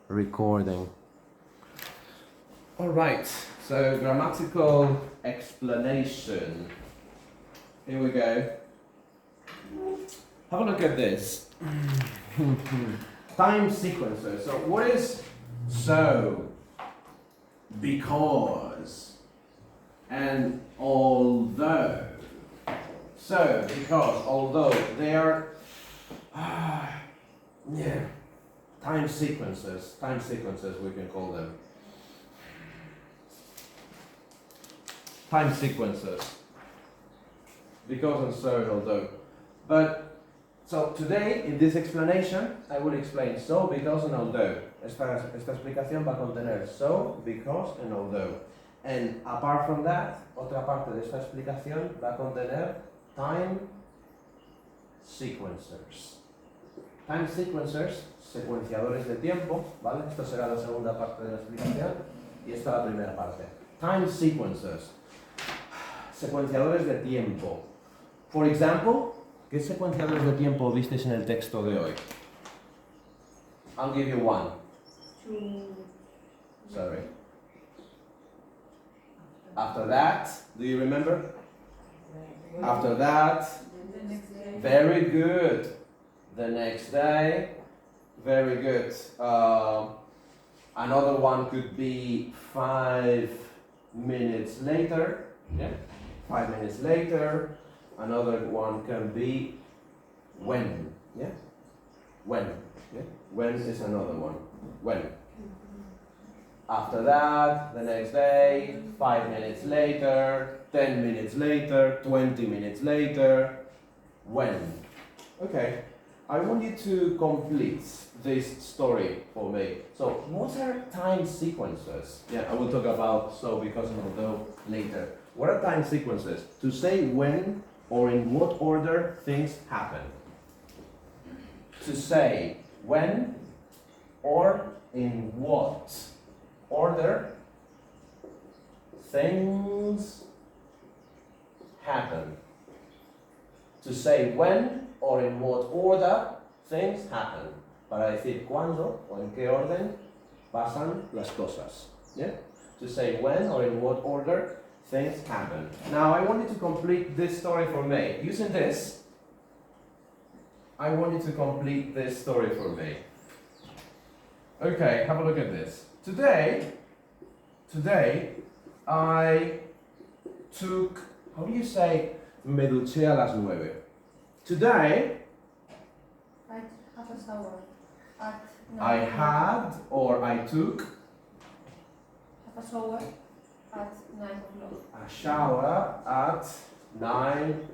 recording. All right, so grammatical explanation. Here we go. Have a look at this. Time sequencer. So what is so, because, and although? So, because, although, they are time sequences we can call them. Time sequences. Because and so and although. But, so today in this explanation I will explain so, because and although. Esta explicación va a contener so, because and although. And apart from that, otra parte de esta explicación va a contener time sequencers. Time sequencers, secuenciadores de tiempo, ¿vale? Esto será la segunda parte de la explicación y esta la primera parte. Time sequencers, secuenciadores de tiempo. For example, ¿qué secuenciadores de tiempo visteis en el texto de hoy? I'll give you one. Sorry. After that, do you remember? After that, very good. The next day, very good. Another one could be 5 minutes later. Yeah, 5 minutes later. Another one can be when. Yeah, when. Yeah, when is another one. When. After that, the next day, 5 minutes later, 10 minutes later, 20 minutes later. When. Okay. I want you to complete this story for me. So, what are time sequences? Yeah, I will talk about so, because, and although later. What are time sequences? To say when or in what order things happen. To say when or in what order things happen. To say when or in what order things happen. Para decir cuándo o en qué orden pasan las cosas. Yeah? To say when or in what order things happen. Now I want you to complete this story for me. Using this, I want you to complete this story for me. Okay, have a look at this. Today I took, how do you say, me duché a las 9? Today, I have a shower at 9 I had or I took have a shower at 9 o'clock. a shower at 9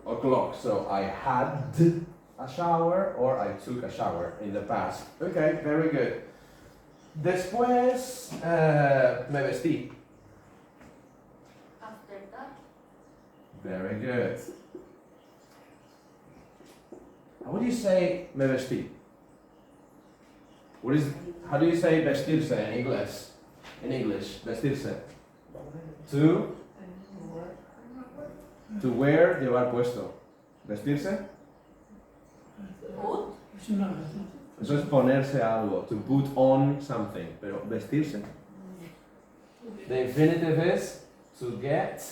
o'clock. So I had a shower or I took a shower in the past. Okay, very good. Después me vestí. After that, Very good. How do you say me vestí? How do you say vestirse in English? In English, vestirse. To wear, llevar puesto. Vestirse. put, Eso es ponerse algo. To put on something. Pero vestirse. The infinitive is to get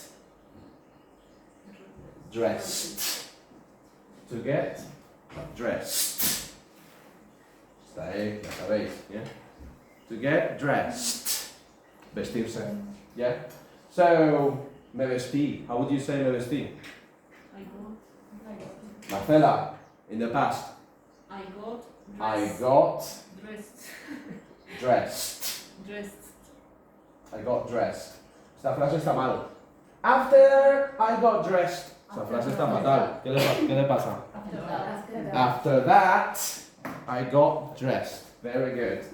dressed. To get dressed. Está ahí, ya sabéis, yeah? To get dressed. Vestirse. Yeah? So, me vestí. How would you say me vestí? I got Marcela, in the past. I got dressed. dressed. Dressed. I got dressed. Esta frase está mal. After I got dressed. Esta frase está fatal. ¿Qué le pasa? after that, After that, I got dressed. Very good.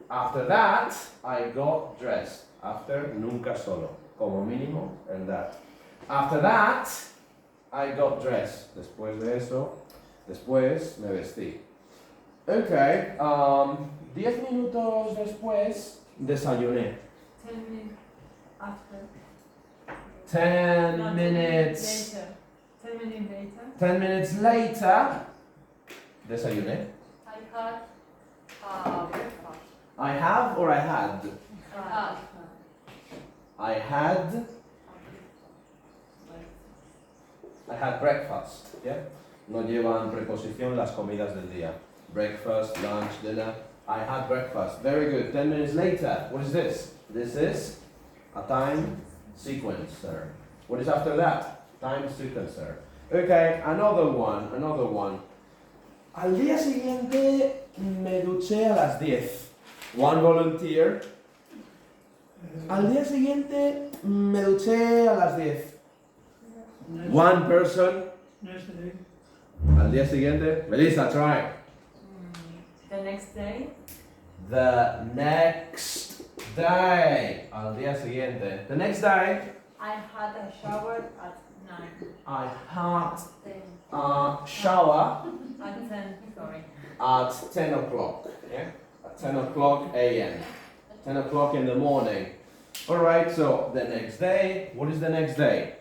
After that, I got dressed. After, nunca solo. Como mínimo, and that. After that, I got dressed. Después de eso, después me vestí. Okay, 10 minutos después, desayuné. 10 minutes after. 10 No, minutes. Later. 10 minutes later. 10 minutes later, desayuné. I had a breakfast. I have or I had? Ah, I had breakfast, ¿ya? No llevan preposición las comidas del día. Breakfast, lunch, dinner. I had breakfast. Very good. 10 minutes later. What is this? This is a time sequencer. What is after that? Time sequencer. Okay, another one. Al día siguiente me duché a las 10. One volunteer. Al día siguiente me duché a las 10. One person. Yesterday. Al día siguiente. Melissa, try. The next day. The next day. Al día siguiente. The next day. I had a shower at 9. I had then a shower At 10, sorry. at 10 o'clock. Yeah? At 10 o'clock a.m. 10 o'clock in the morning. Alright, so the next day. What is the next day?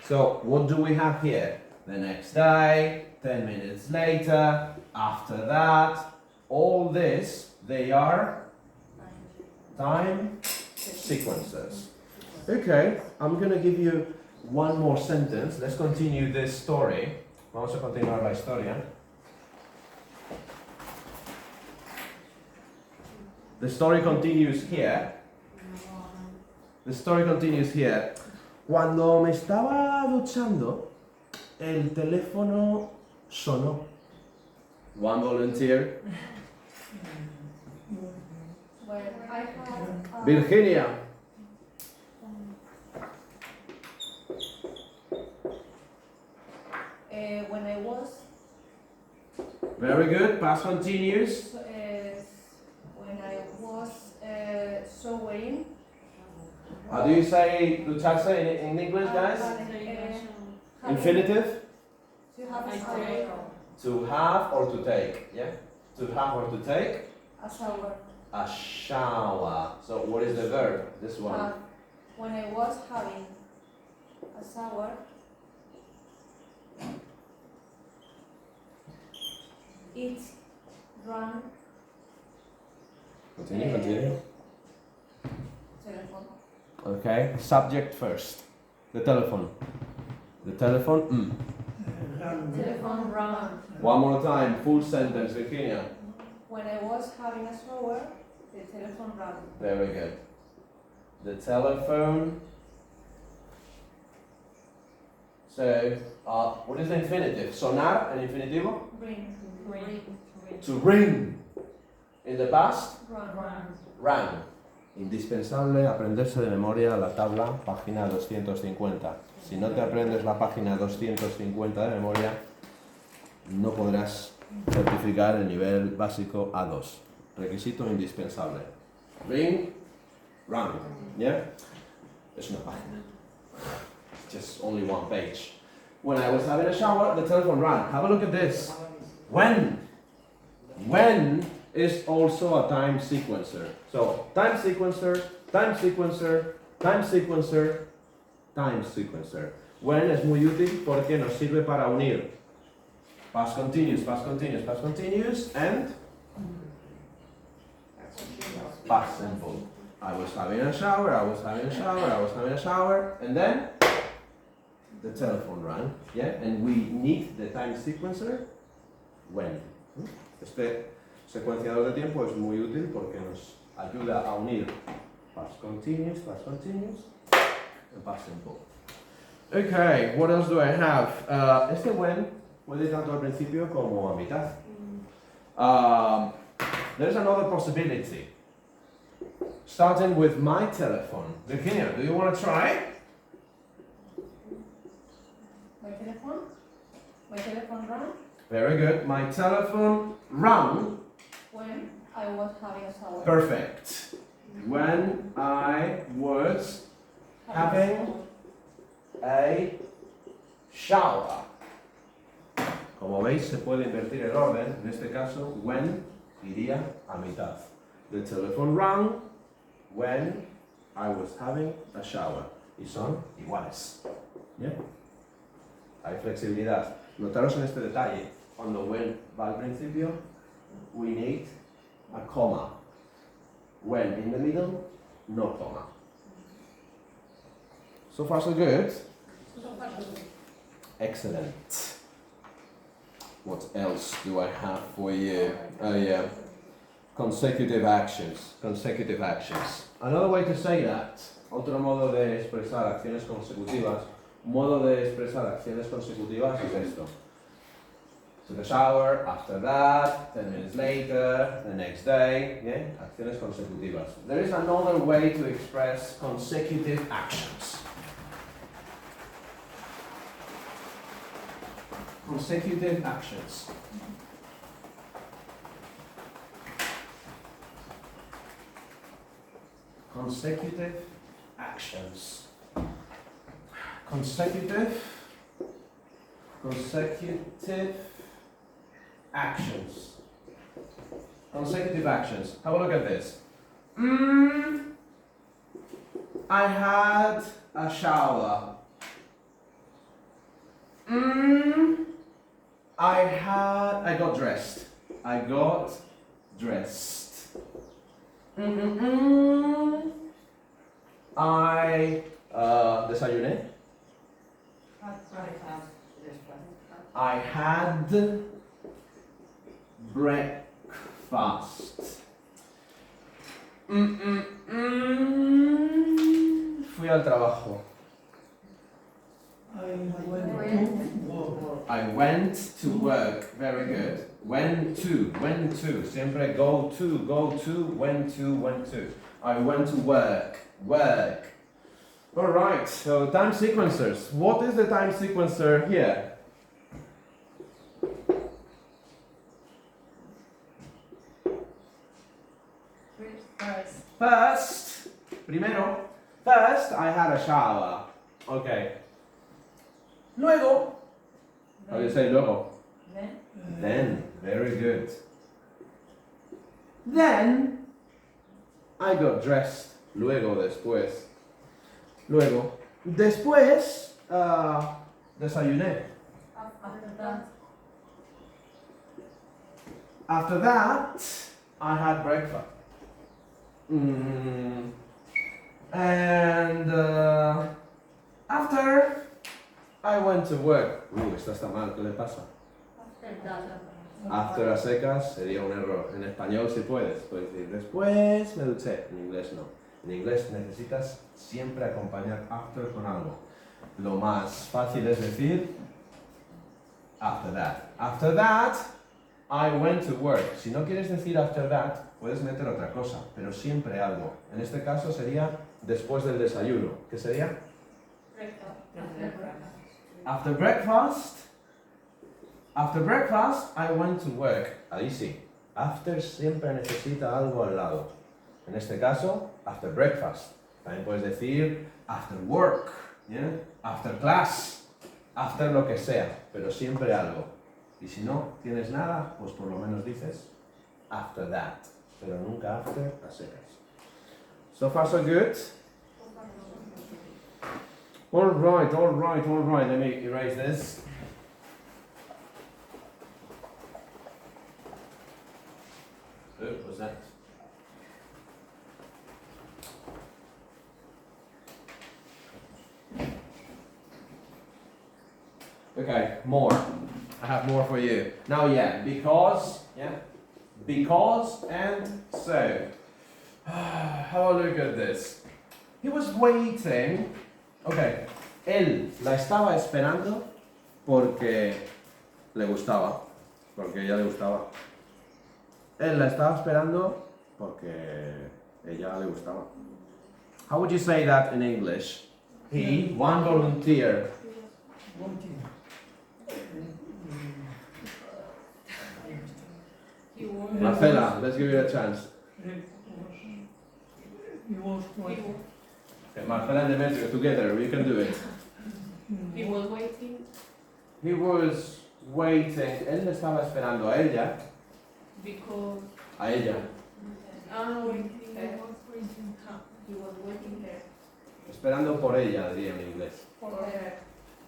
So, what do we have here? The next day, 10 minutes later, after that. All this, they are time sequences. Okay, I'm gonna give you one more sentence. Let's continue this story. Vamos a continuar la historia. The story continues here. The story continues here. Cuando me estaba duchando, el teléfono sonó. One volunteer. when I had Virginia. when I was Very good. Past continues. when I was showering. How do you say ducharse in English, guys? Infinitive? To have a I shower. take. To have or to take? Yeah? To have or to take? A shower. A shower. So what is the verb? This one. When I was having a shower, it rang Continue. telephone. Okay. Subject first. The telephone. The telephone. Telephone rang. One more time. Full sentence, Virginia. When I was having a shower, the telephone rang. Very good. The telephone. So, what is the infinitive? Sonar, an infinitivo? Ring. Ring. To ring. In the past, Rang. rang. Indispensable aprenderse de memoria la tabla, página 250. Si no te aprendes la página 250 de memoria, no podrás certificar el nivel básico A2. Requisito indispensable. Ring, rang. ¿Yeah? Es una página. Just only one page. When I was having a shower, the telephone rang. Have a look at this. When? When is also a time sequencer. So, time sequencer, time sequencer, time sequencer, time sequencer. When es muy útil porque nos sirve para unir past continuous, past continuous, past continuous, and past simple. I was having a shower, I was having a shower, I was having a shower, and then the telephone rang, yeah? And we need the time sequencer when. Este secuenciador de tiempo es muy útil porque nos ayuda a unir past continuous, and past simple. Okay, what else do I have? Este when puede ir tanto al principio como a mitad. There's another possibility. Starting with my telephone. Virginia, do you want to try? My telephone? My telephone rang Very good. My telephone rang. when I was having a shower. Perfect. When I was having a shower. Como veis, se puede invertir el orden. En este caso, when iría a mitad. The telephone rang when I was having a shower. Y son iguales. ¿Yeah? Hay flexibilidad. Notaros en este detalle. Cuando when va al principio, we need a coma. When in the middle, no comma. So far so good? Excellent. What else do I have for you? Oh yeah. Consecutive actions. Consecutive actions. Another way to say that, otro modo de expresar acciones consecutivas, modo de expresar acciones consecutivas es esto. To the shower, after that, 10 minutes later, the next day, yeah? Acciones consecutivas. There is another way to express consecutive actions. Consecutive actions. Consecutive actions. Consecutive actions. Consecutive actions. Have a look at this. I had a shower. I got dressed. I got dressed. I desayuné. I had breakfast. Fui al trabajo. I went to work. Very good. When to. Siempre go to, when to. I went to work. Alright, so time sequencers. What is the time sequencer here? First, I had a shower. Okay. Luego, how do you say luego? Then, very good. Then, I got dressed. Luego, después. Después, desayuné. After that, I had breakfast. And after, I went to work. Esta está mal, ¿qué le pasa? After a secas sería un error. En español si puedes decir después me duché. En inglés no. En inglés necesitas siempre acompañar after con algo. Lo más fácil es decir after that. After that, I went to work. Si no quieres decir after that, puedes meter otra cosa, pero siempre algo. En este caso sería después del desayuno. ¿Qué sería? After breakfast, I went to work. Ahí sí. After siempre necesita algo al lado. En este caso, after breakfast. También puedes decir after work, ¿yeah? After class, after lo que sea, pero siempre algo. Y si no tienes nada, pues por lo menos dices after that, pero nunca after a secas. So far so good? All right. Let me erase this. What was that? Okay, more. I have more for you. Now, because and so. Have a look at this. He was waiting. Okay, él la estaba esperando porque le gustaba, porque ella le gustaba. Él la estaba esperando porque ella le gustaba. How would you say that in English? He, one volunteer. Marcela, let's give you a chance. Okay, Marcela and Demetrio, together, we can do it. He was waiting He was waiting. Él le estaba esperando a ella. because A ella. he was waiting there Esperando por ella, diría en inglés. for her.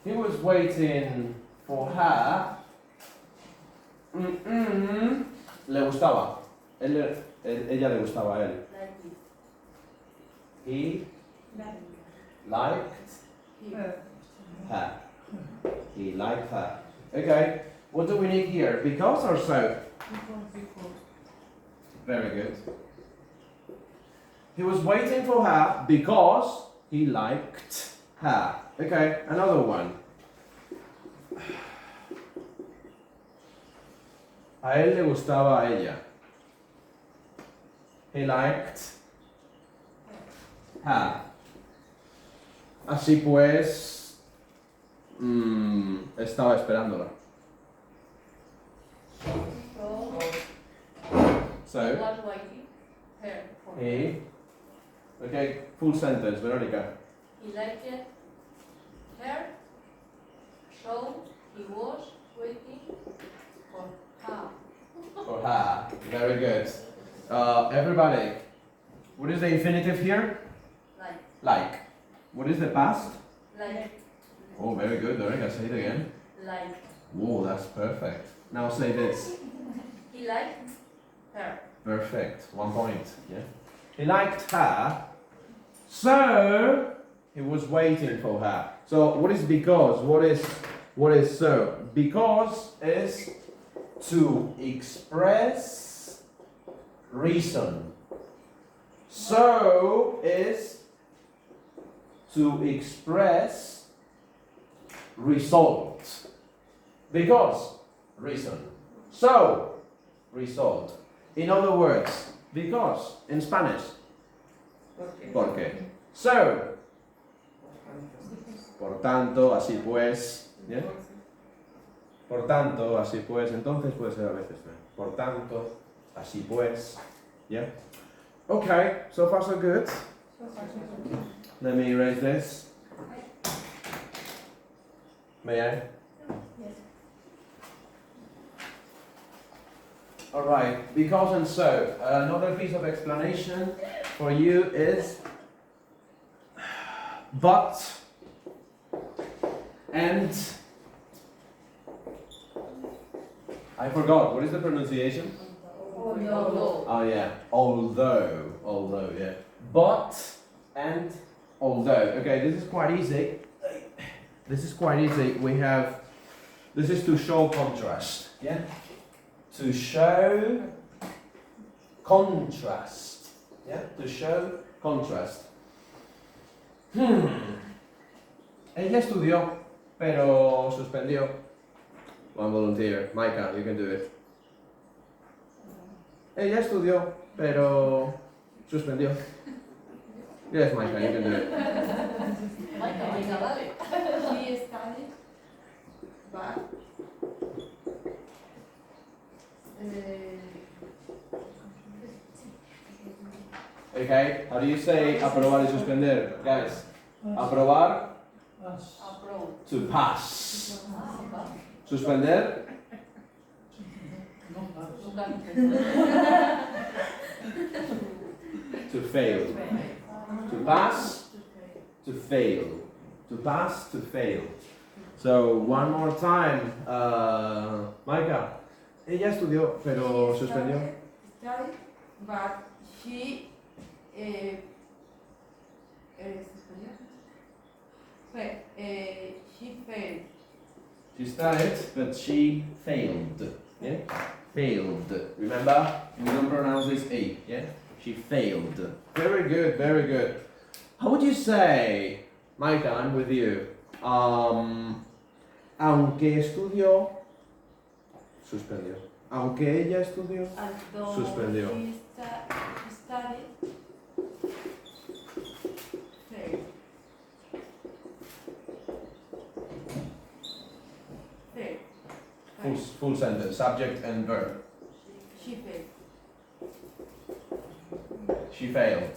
He was waiting for her. Le gustaba. Ella le gustaba a él. Like it. He liked her. He liked her. Okay, what do we need here? Because or so? Very good. He was waiting for her because he liked her. Okay, another one. A él le gustaba a ella. He liked her. Así pues, estaba esperándola. So, So, was waiting her for he. Okay, full sentence, Veronica. He liked her, so he was waiting for her. For her. Very good. Everybody, what is the infinitive here? Like, Like. What is the past? like, Oh, very good, Veronica. Say it again. like. Whoa, that's perfect. Now say this. He liked her. Perfect. 1 point. Yeah. He liked her, so he was waiting for her. So what is because? What is so? Because is to express reason. So is to express result. Because reason. So result. In other words, because in Spanish. Porque. So. Por tanto, así pues. ¿Yeah? Por tanto, así pues. Entonces puede ser a veces. ¿No? Por tanto, así pues. Yeah. Okay, so far so good. Let me erase this. May I? Yes. Alright, because and so. Another piece of explanation for you is but and I forgot, what is the pronunciation? Although. Oh yeah, although, yeah. But and although. Okay, this is quite easy. We have, this is to show contrast, yeah? To show contrast, yeah? To show contrast. Ella estudió, pero suspendió. One volunteer. Micah, you can do it. Ella estudió, pero suspendió. Yes, Micah, you can do it. Venga, dale. He studied, but Okay, how do you say aprobar y suspender? Guys, aprobar, abroad. to pass. Suspender, to fail. To pass, to fail. To pass, to fail. So, one more time. Micah, ella estudió, pero suspendió. Studied, but she she failed. She studied, but she failed. Yeah? Failed. Remember? We don't pronounce this A. Yeah? She failed. Very good, very good. How would you say, Micah, I'm with you. Aunque estudió, suspendió. Aunque ella estudió, Although suspendió. she studied, failed. Failed. Full sentence, subject and verb. She failed. She failed.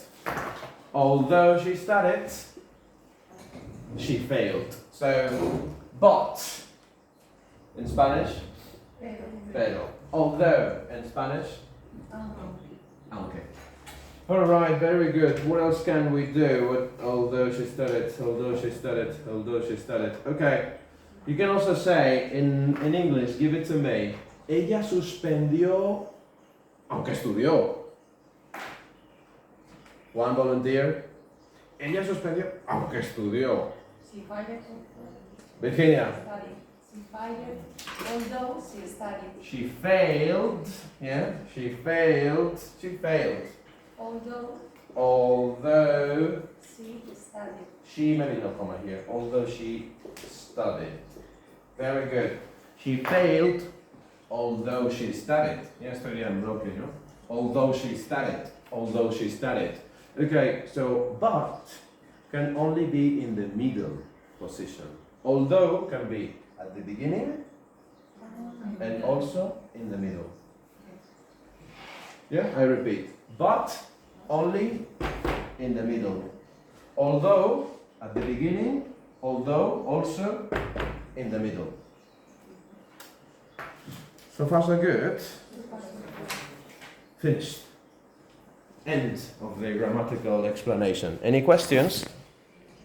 Although she studied, she failed. So, but in Spanish, pero. Although in Spanish, aunque. Alright, very good. What else can we do? Although she studied, although she studied, although she studied. Okay. You can also say in English, give it to me. Ella suspendió aunque estudió. One volunteer. Ella suspendió, aunque estudió. She fired. Virginia. Studied. She fired, although she studied. She failed. Yeah, she failed. She failed. Although Although she studied. she, maybe no comma here. Although she studied. Very good. She failed. Although she studied. Yeah, estoy en bloque, ¿no? Although she studied. Although she studied. Okay, so but can only be in the middle position. Although can be at the beginning and also in the middle. Yeah, I repeat. But only in the middle. Although at the beginning, although also in the middle. So far so good. Finished. End of the grammatical explanation. Any questions?